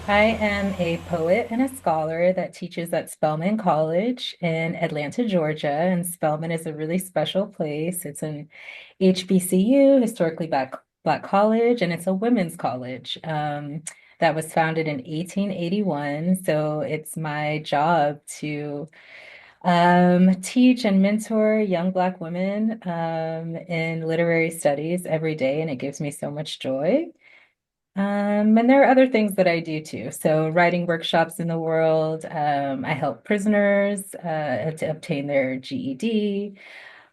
I am a poet and a scholar that teaches at Spelman College in Atlanta, Georgia. And Spelman is a really special place. It's an HBCU, historically black college, and it's a women's college that was founded in 1881. So it's my job to teach and mentor young Black women in literary studies every day, and it gives me so much joy. And there are other things that I do too. So writing workshops in the world. I help prisoners to obtain their GED.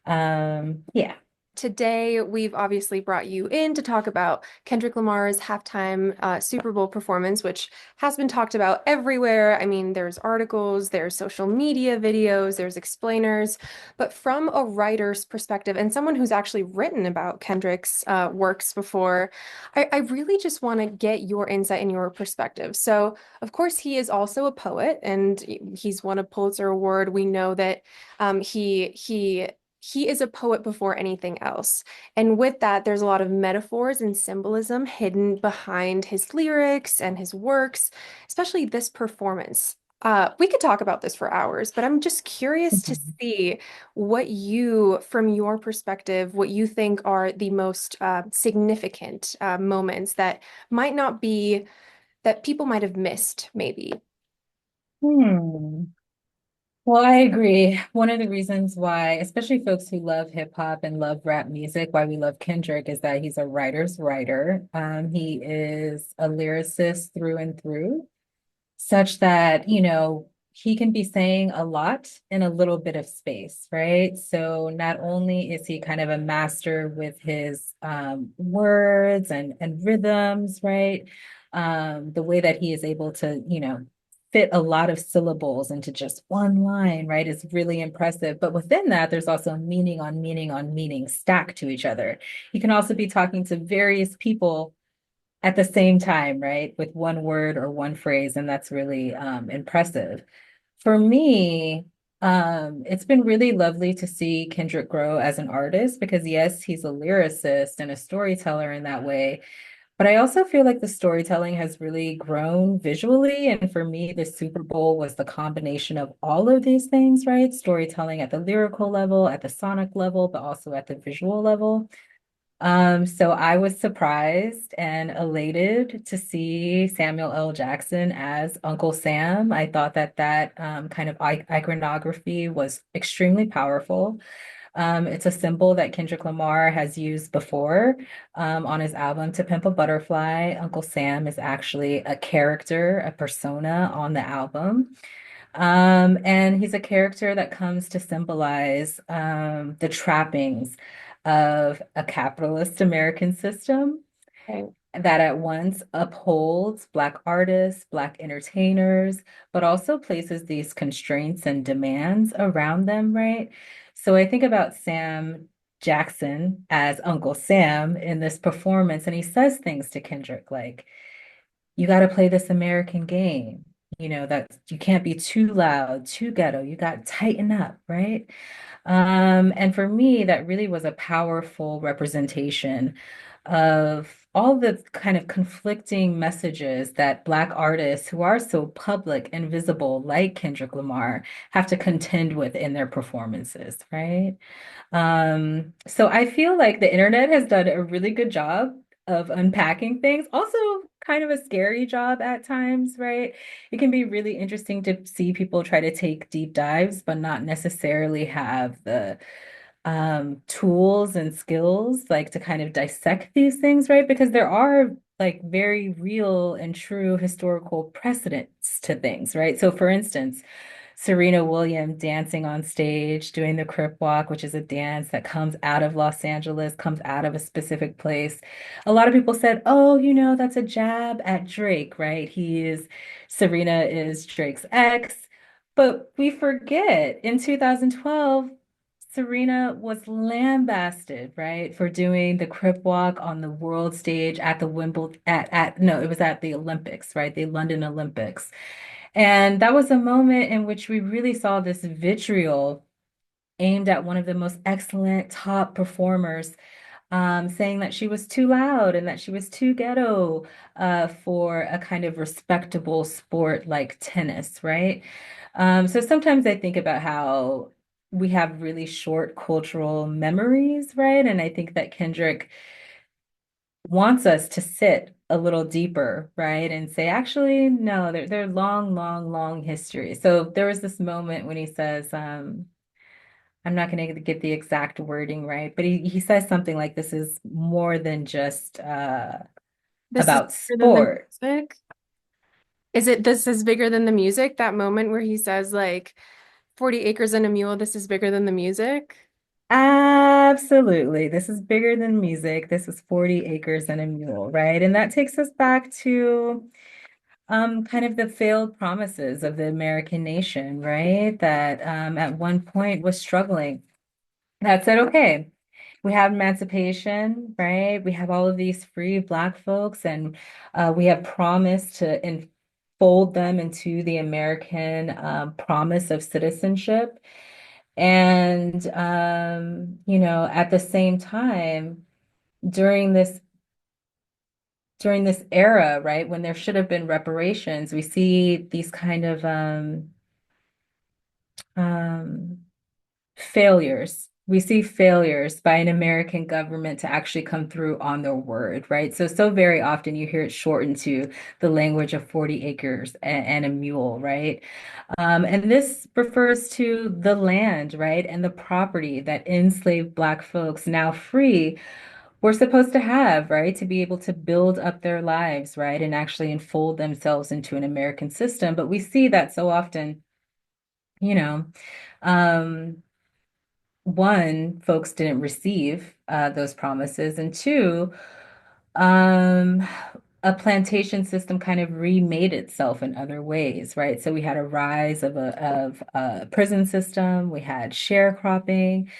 Yeah. Today, we've obviously brought you in to talk about Kendrick Lamar's halftime Super Bowl performance, which has been talked about everywhere. I mean, there's articles, there's social media videos, there's explainers. But from a writer's perspective and someone who's actually written about Kendrick's works before, I really just want to get your insight and your perspective. So, of course, he is also a poet and he's won a Pulitzer Award. We know that he is a poet before anything else. And with that, there's a lot of metaphors and symbolism hidden behind his lyrics and his works, especially this performance. We could talk about this for hours, but I'm just curious to Mhm. see what you, from your perspective, what you think are the most significant moments that might not be, that people might have missed, maybe. Hmm. Well, I agree. One of the reasons why, especially folks who love hip hop and love rap music, why we love Kendrick is that he's a writer's writer. He is a lyricist through and through, such that, he can be saying a lot in a little bit of space, right? So not only is he kind of a master with his words and rhythms, right? The way that he is able to, fit a lot of syllables into just one line, right, is really impressive. But within that, there's also meaning on meaning on meaning stacked to each other. He can also be talking to various people at the same time, right? With one word or one phrase, and that's really impressive. For me, it's been really lovely to see Kendrick grow as an artist because, yes, he's a lyricist and a storyteller in that way. But I also feel like the storytelling has really grown visually. And for me, the Super Bowl was the combination of all of these things, right? Storytelling at the lyrical level, at the sonic level, but also at the visual level. So I was surprised and elated to see Samuel L. Jackson as Uncle Sam. I thought that kind of iconography was extremely powerful. It's a symbol that Kendrick Lamar has used before on his album To Pimp a Butterfly. Uncle Sam is actually a character, a persona on the album. And he's a character that comes to symbolize the trappings of a capitalist American system Right. that at once upholds Black artists, Black entertainers, but also places these constraints and demands around them, right? So I think about Sam Jackson as Uncle Sam in this performance, and he says things to Kendrick like, you got to play this American game. That you can't be too loud, too ghetto. You got to tighten up, right? And for me, that really was a powerful representation of all the kind of conflicting messages that Black artists who are so public and visible, like Kendrick Lamar, have to contend with in their performances, right? So I feel like the internet has done a really good job of unpacking things. Also, kind of a scary job at times, right? It can be really interesting to see people try to take deep dives, but not necessarily have the tools and skills like to kind of dissect these things, right? Because there are like very real and true historical precedents to things, right? So, for instance, Serena Williams dancing on stage, doing the Crip Walk, which is a dance that comes out of Los Angeles, comes out of a specific place. A lot of people said, oh, that's a jab at Drake, right? Serena is Drake's ex. But we forget in 2012, Serena was lambasted, right, for doing the Crip Walk on the world stage at the Wimbledon, no, it was at the Olympics, right? The London Olympics. And that was a moment in which we really saw this vitriol aimed at one of the most excellent top performers saying that she was too loud and that she was too ghetto for a kind of respectable sport like tennis, right? So sometimes I think about how we have really short cultural memories, right? And I think that Kendrick wants us to sit a little deeper, right? And say, actually, no, they're long, long, long history. So there was this moment when he says, I'm not going to get the exact wording right, but he says something like this is more than just This is about bigger than the sport. music. Is it this is bigger than the music? That moment where he says like 40 acres and a mule, this is bigger than the music? Absolutely. This is bigger than music. This is 40 acres and a mule, right? And that takes us back to kind of the failed promises of the American nation, right? That at one point was struggling. That said, okay, we have emancipation, right? We have all of these free Black folks, and we have promised to enfold them into the American promise of citizenship. And, at the same time, during this during this era, right, when there should have been reparations, we see these kind of um, failures. We see failures by an American government to actually come through on their word, right? So very often you hear it shortened to the language of 40 acres and a mule, right? And this refers to the land, right? And the property that enslaved Black folks, now free, were supposed to have, right? To be able to build up their lives, right? And actually enfold themselves into an American system. But we see that so often, you know. Um, one, folks didn't receive those promises, and two, um, a plantation system kind of remade itself in other ways, right? So we had a rise of a prison system, we had sharecropping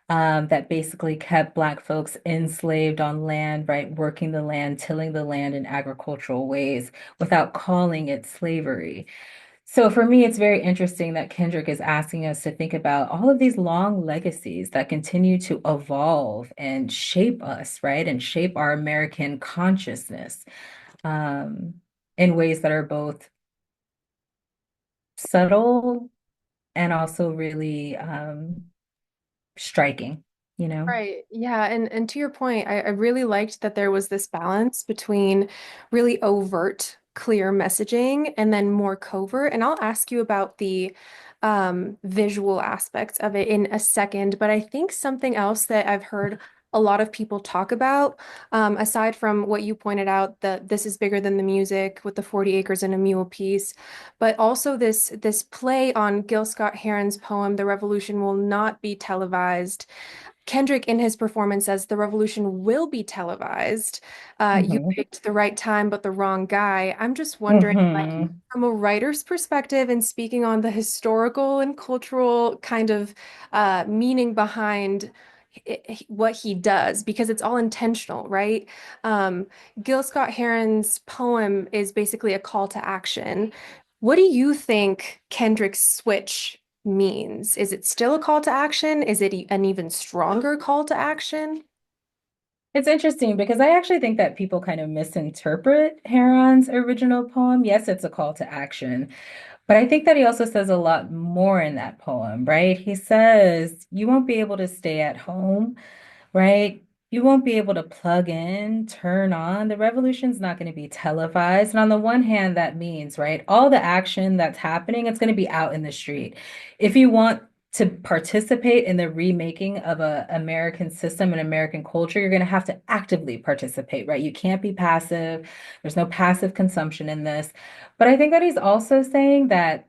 that basically kept Black folks enslaved on land, right? Working the land, tilling the land in agricultural ways without calling it slavery. So for me, it's very interesting that Kendrick is asking us to think about all of these long legacies that continue to evolve and shape us, right? And shape our American consciousness um, in ways that are both subtle and also really striking, you know? Right. Yeah. And to your point, I really liked that there was this balance between really overt, clear messaging and then more covert. And I'll ask you about the visual aspects of it in a second. But I think something else that I've heard a lot of people talk about, aside from what you pointed out, that this is bigger than the music with the 40 acres and a mule piece, but also this play on Gil Scott Heron's poem, The Revolution Will Not Be Televised. Kendrick, in his performance, says the revolution will be televised. You Hmm. picked the right time, but the wrong guy. I'm just wondering, like, Hmm. from a writer's perspective and speaking on the historical and cultural kind of meaning behind what he does, because it's all intentional, right? Um, Gil Scott Heron's poem is basically a call to action. What do you think Kendrick's switch means? Is it still a call to action? Is it an even stronger call to action? It's interesting because I actually think that people kind of misinterpret Heron's original poem. Yes, it's a call to action, but I think that he also says a lot more in that poem, right? He says, you won't be able to stay at home, right? You won't be able to plug in, turn on. The revolution's not going to be televised. And on the one hand, that means, right, all the action that's happening, it's going to be out in the street. If you want to participate in the remaking of a American system and American culture, you're going to have to actively participate, right? You can't be passive. There's no passive consumption in this. But I think that he's also saying that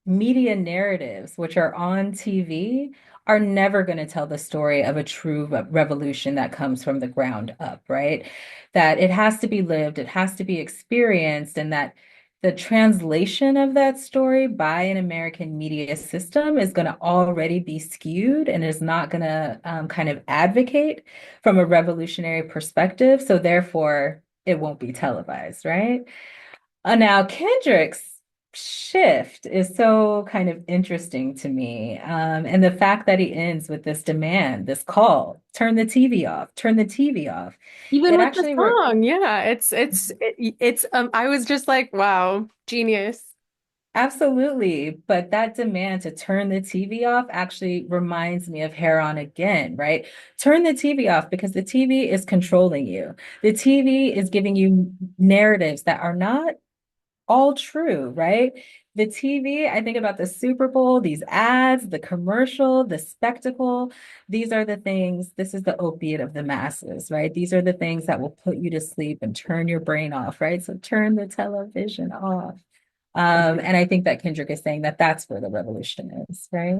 media narratives, which are on TV, are never going to tell the story of a true revolution that comes from the ground up, right? That it has to be lived, it has to be experienced, and that the translation of that story by an American media system is going to already be skewed and is not going to kind of advocate from a revolutionary perspective. So therefore, it won't be televised, right? Now, Kendrick's shift is so kind of interesting to me. And the fact that he ends with this demand, this call, turn the TV off, turn the TV off. Even It with the actually re song, yeah, it's I was just like, wow, genius. Absolutely. But that demand to turn the TV off actually reminds me of Hair On Again, right? Turn the TV off because the TV is controlling you. The TV is giving you narratives that are not all true, right? The TV, I think about the Super Bowl, these ads, the commercial, the spectacle. These are the things, this is the opiate of the masses, right? These are the things that will put you to sleep and turn your brain off, right? So turn the television off. And I think that Kendrick is saying that that's where the revolution is, right?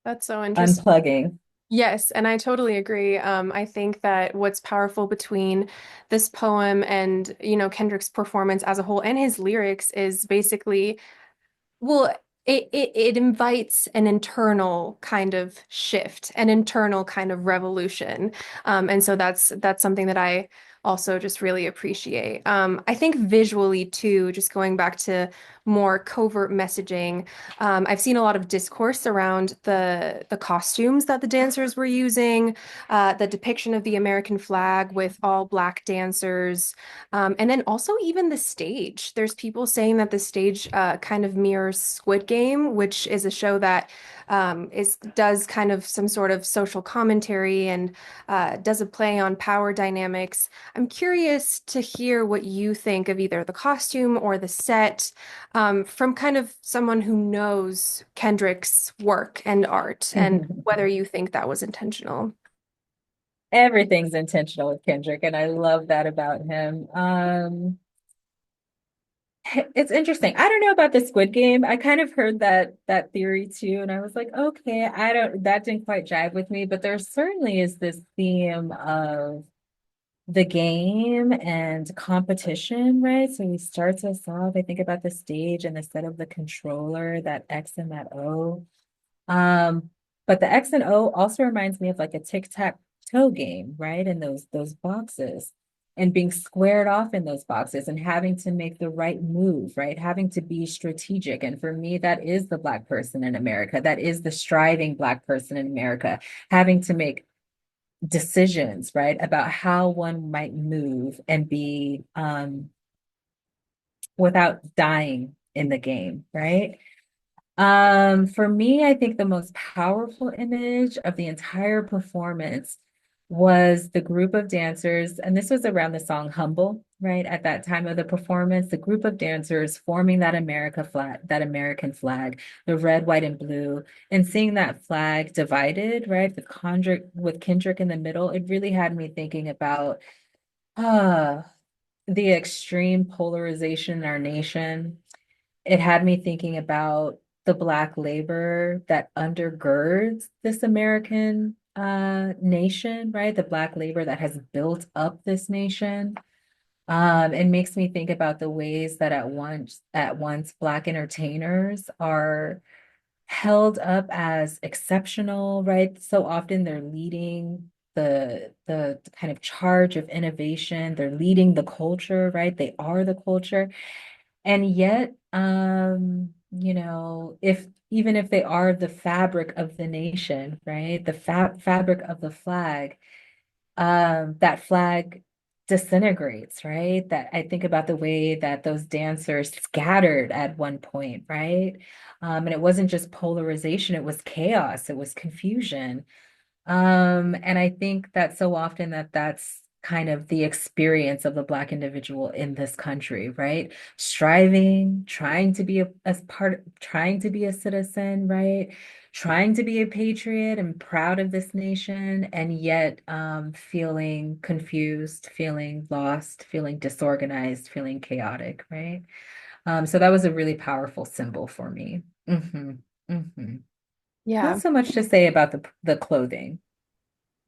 That's so interesting. Unplugging. Yes, and I totally agree. I think that what's powerful between this poem and, Kendrick's performance as a whole and his lyrics is basically, well, it invites an internal kind of shift, an internal kind of revolution. And so that's something that I also just really appreciate. I think visually too, just going back to more covert messaging, I've seen a lot of discourse around the costumes that the dancers were using, the depiction of the American flag with all Black dancers. And then also even the stage. There's people saying that the stage kind of mirrors Squid Game, which is a show that does kind of some sort of social commentary and does a play on power dynamics. I'm curious to hear what you think of either the costume or the set from kind of someone who knows Kendrick's work and art, and whether you think that was intentional. Everything's intentional with Kendrick, and I love that about him. It's interesting. I don't know about the Squid Game. I kind of heard that theory too, and I was like, okay, I don't that didn't quite jive with me, but there certainly is this theme of the game and competition, right? So he starts us off. I think about the stage and the set of the controller, that X and that O. Um, but the X and O also reminds me of like a tic-tac-toe game, right? And those boxes and being squared off in those boxes and having to make the right move, right? Having to be strategic. And for me, that is the Black person in America. That is the striving Black person in America, having to make decisions, right, about how one might move and be without dying in the game, right? For me, I think the most powerful image of the entire performance was the group of dancers, and this was around the song Humble, right? At that time of the performance, the group of dancers forming that America flag, that American flag, the red, white, and blue, and seeing that flag divided, right? With Kendrick in the middle, it really had me thinking about uh the extreme polarization in our nation. It had me thinking about the Black labor that undergirds this American nation, right? The Black labor that has built up this nation. It makes me think about the ways that at once Black entertainers are held up as exceptional, right? So often they're leading the kind of charge of innovation. They're leading the culture, right? They are the culture. And yet, if even if they are the fabric of the nation, right? The fabric of the flag, that flag disintegrates, right? That I think about the way that those dancers scattered at one point, right? And it wasn't just polarization, it was chaos, it was confusion. And I think that so often that's kind of the experience of the Black individual in this country, right? Striving, trying to be trying to be a citizen, right? Trying to be a patriot and proud of this nation, and yet feeling confused, feeling lost, feeling disorganized, feeling chaotic, right? So that was a really powerful symbol for me. Hmm. Hmm. Not Yeah. so much to say about the clothing.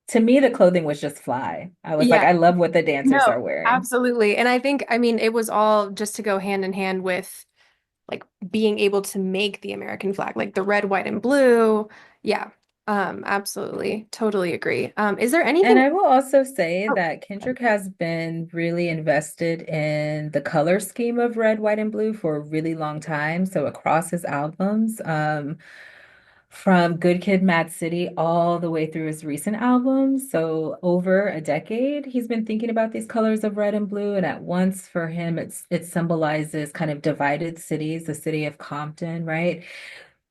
To me, the clothing was just fly. I was like, Yeah. I love what the dancers No, are wearing. absolutely. And I think, I mean, it was all just to go hand in hand with like being able to make the American flag, like the red, white, and blue. Yeah. Absolutely. Totally agree. Is there And anything? I will also say Oh, that Kendrick has been really invested in the color scheme of red, white, and blue for a really long time. So across his albums, from Good Kid, Mad City all the way through his recent albums. So over a decade, he's been thinking about these colors of red and blue. And at once for him, it symbolizes kind of divided cities, the city of Compton, right?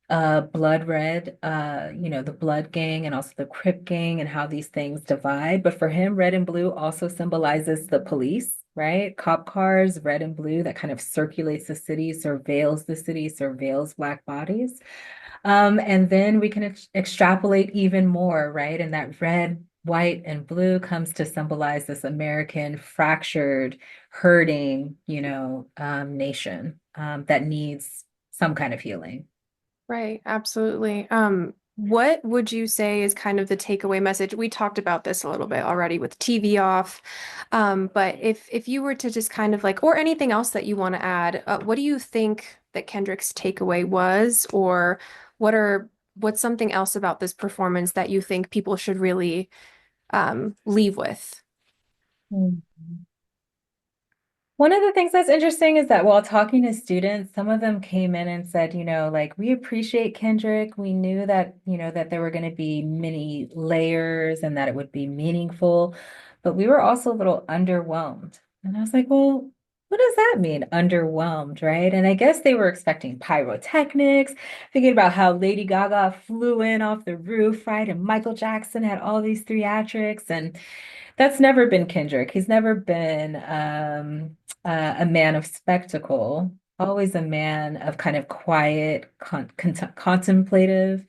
Blood red, the blood gang and also the Crip gang and how these things divide. But for him, red and blue also symbolizes the police, right? Cop cars, red and blue, that kind of circulates the city, surveils the city, surveils Black bodies. And then we can extrapolate even more, right? And that red, white, and blue comes to symbolize this American fractured, hurting, nation that needs some kind of healing. right, absolutely. What would you say is kind of the takeaway message? We talked about this a little bit already with TV off. But if you were to just kind of like, or anything else that you want to add, what do you think that Kendrick's takeaway was, or what are what's something else about this performance that you think people should really leave with? Mhm. One of the things that's interesting is that while talking to students, some of them came in and said, like, we appreciate Kendrick. We knew that, that there were going to be many layers and that it would be meaningful, but we were also a little underwhelmed. And I was like, well, what does that mean, underwhelmed, right? And I guess they were expecting pyrotechnics, thinking about how Lady Gaga flew in off the roof, right? And Michael Jackson had all these theatrics, and that's never been Kendrick. He's never been a man of spectacle, always a man of kind of quiet, contemplative,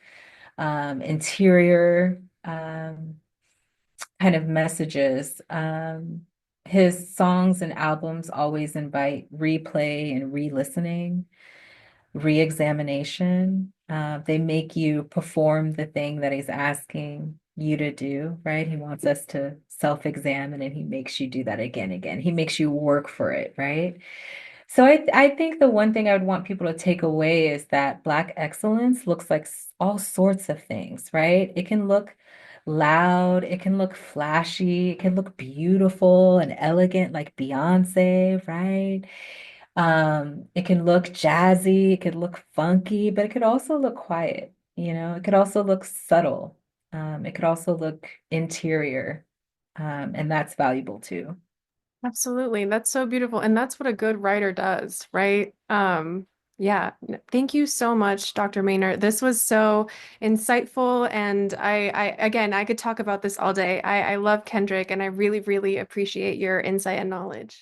interior kind of messages. His songs and albums always invite replay and re-listening, re-examination. They make you perform the thing that he's asking you to do, right? He wants us to self-examine and he makes you do that again, again. He makes you work for it, right? So I think the one thing I would want people to take away is that Black excellence looks like all sorts of things, right? It can look loud, it can look flashy, it can look beautiful and elegant like Beyonce, right? It can look jazzy, it could look funky, but it could also look quiet, it could also look subtle. It could also look interior. And that's valuable too. Absolutely. That's so beautiful. And that's what a good writer does, right? Yeah. Thank you so much, Dr. Maynard. This was so insightful. And again, I could talk about this all day. I love Kendrick and I really, really appreciate your insight and knowledge.